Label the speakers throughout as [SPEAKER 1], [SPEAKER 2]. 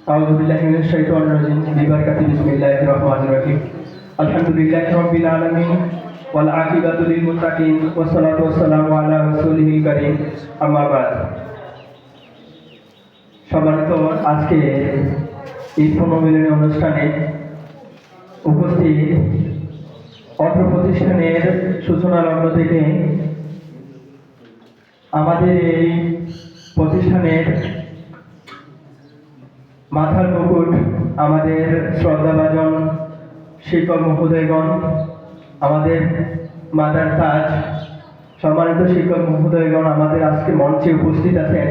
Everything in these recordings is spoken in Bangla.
[SPEAKER 1] أعوذ بالله من الشيطان الرجيم ببركة بسم الله الرحمن الرحيم الحمد لله رب العالمين والعاقبة للمتقين والصلاة والسلام على رسوله الكريم أما بعد সম্মানিত আজকে এই পুনর্মিলনী অনুষ্ঠানে উপস্থিত অত্র প্রতিষ্ঠানের সূচনা লগ্ন থেকে আমাদের এই প্রতিষ্ঠানের মাথার মুকুট আমাদের শ্রদ্ধাভাজন শিক্ষক মহোদয়গণ, আমাদের মাদার তাজ সম্মানিত শিক্ষক মহোদয়গণ আমাদের আজকে মঞ্চে উপস্থিত আছেন।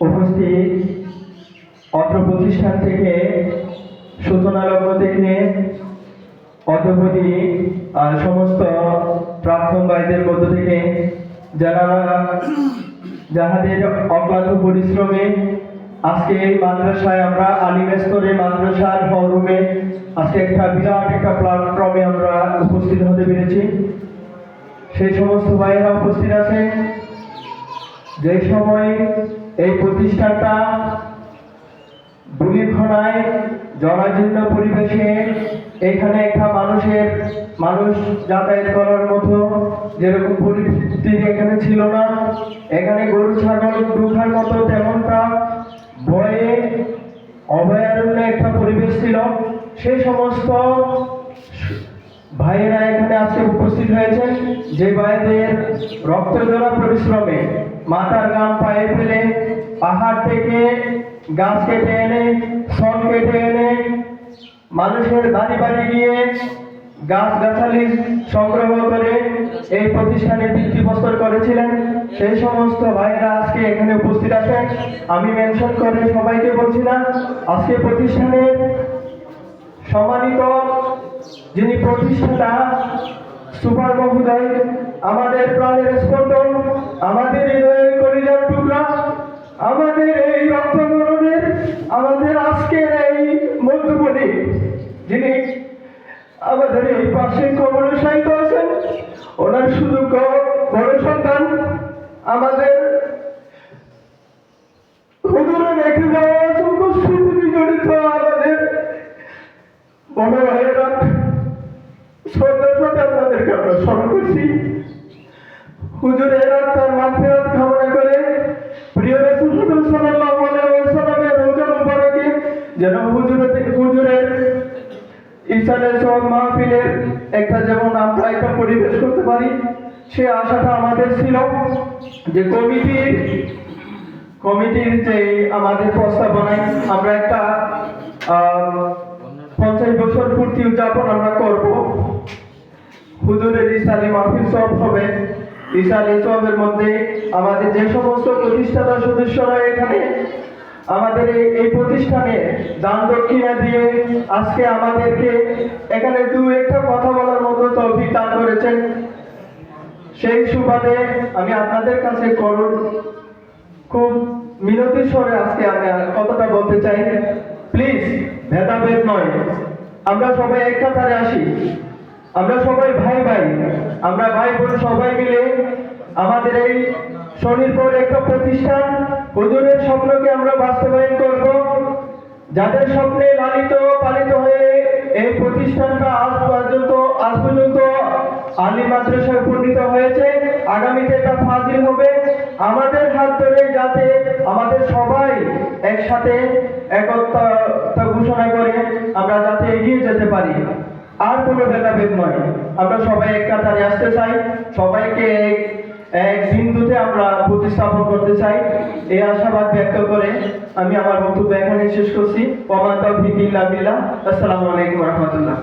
[SPEAKER 1] উপস্থিত অত্র প্রতিষ্ঠান থেকে সূচনা লগ্ন থেকে অদ্যবধি সমস্ত প্রাক্তন ভাইদের মধ্য থেকে যাহাদের অক্লান্ত পরিশ্রমে আজকে এই মাদ্রাসায় আমরা আলিম স্তরে মাদ্রাসার হলরুমে আজকে একটা বিরাট একটা প্ল্যাটফর্মে আমরা উপস্থিত হতে পেরেছি। সেই সমস্ত ভাইয়েরা উপস্থিত আছেন যে সময় এই প্রতিষ্ঠানটা ধূলিকণায় জরাজীর্ণ পরিবেশে এখানে একটা মানুষ যাতায়াত করার মতো যেরকম পরিস্থিতি এখানে ছিল না, এখানে গরু ছাগল ঢোকার মতো তেমনটা ভয়ে অভয়ারণ্য একটা পরিবেশ ছিল। সেই সমস্ত ভাইয়েরা এখানে আজকে উপস্থিত হয়েছেন যে ভাইদের রক্ত ঝরা পরিশ্রমে মাথার গাম পায়ে ফেলে পাহাড় থেকে গাছ কেটে এনে সন কেটে এনে মানুষের বাড়ি বাড়ি গিয়ে গাছগাছালি সংগ্রহ করে এই প্রতিষ্ঠানে ভিত্তিপ্রস্তর করেছিলেন। সেই সমস্ত ভাইরা আজকে এখানে উপস্থিত আছেন। আমি মেনশন করে সবাইকে বলছি না, আজকে প্রতিষ্ঠানের সম্মানিত যিনি প্রতিষ্ঠাতা সুপার মহোদয়, আমাদের প্রাণের স্পন্দন, আমাদের হৃদয়ের কলিজার টুকরা, আমাদের এই রক্তগণের, আমাদের আজকের এই মধ্যবলী, যিনি আমাদের এই পাশে কবরে শায়িত আছেন, ওনার শুধু বড় সন্তান আমাদের হুজুরে রেখে যাওয়া অসংখ্য স্মৃতি বিজড়িত আমাদের বড় ভাইয়েরা শ্রদ্ধার সাথে আপনাদেরকে আমরা স্মরণ করছি। হুজুরের আত্মার মাগফিরাত কামনা করে প্রিয় রাসূল সাল্লাল্লাহু আলাইহি ওয়াসাল্লামের রওজা মুবারকে যেন হুজুরের ইসালের সব মাহফিলের একটা যেমন আমরা একটা পরিবেশ করতে পারি, সে আশাটা আমাদের ছিল। যে কমিটির যে আমাদের প্রস্তাবনায় আমরা একটা 50 বছর পূর্তি উদযাপন আমরা করব। হুজুরের ইসালি মাহফিল সব হবে। ইসালি সবের মধ্যে আমাদের যে সমস্ত প্রতিষ্ঠাতা সদস্যরা এখানে আমাদের এই প্রতিষ্ঠানে দান দক্ষিণা দিয়ে আজকে আমাদেরকে এখানে দু একটা কথা বলার মতো তৌফিক দান করেছেন, সেই সুবাদে আমি আপনাদের কাছে খুব মিনতির স্বরে আজকে আমি কথাটা বলতে চাই। প্লিজ ভেদাভেদ নয়, আমরা সবাই এক কাতারে আসি, আমরা সবাই ভাই ভাই, আমরা ভাই বোন সবাই মিলে আমাদের এই শনির পর একটা প্রতিষ্ঠান হুজুরের স্বপ্নকে আমরা বাস্তবায়ন করব। যাদের স্বপ্নে লালিত পালিত হয়ে এই প্রতিষ্ঠানটা আজ পর্যন্ত আলী মাদ্রাসায় উপনীত হয়েছে, আগামীতে এটা ফাজিল হবে। আমাদের হাত ধরে যাতে আমাদের সবাই একসাথে একতা ঘোষণা করে আমরা যাতে এগিয়ে যেতে পারি, আর কোনো ভেদাভেদ নয়, আমরা সবাই এক কাতারে আসতে চাই, সবাইকে এক বিন্দুতে আমরা প্রতিস্থাপন করতে চাই। এই আশাবাদ ব্যক্ত করে আমি আমার বক্তব্য এখানে শেষ করছি। ওয়া মা তাওফীকি ইল্লা বিল্লাহ। আসসালামু আলাইকুম ওয়া রাহমাতুল্লাহ।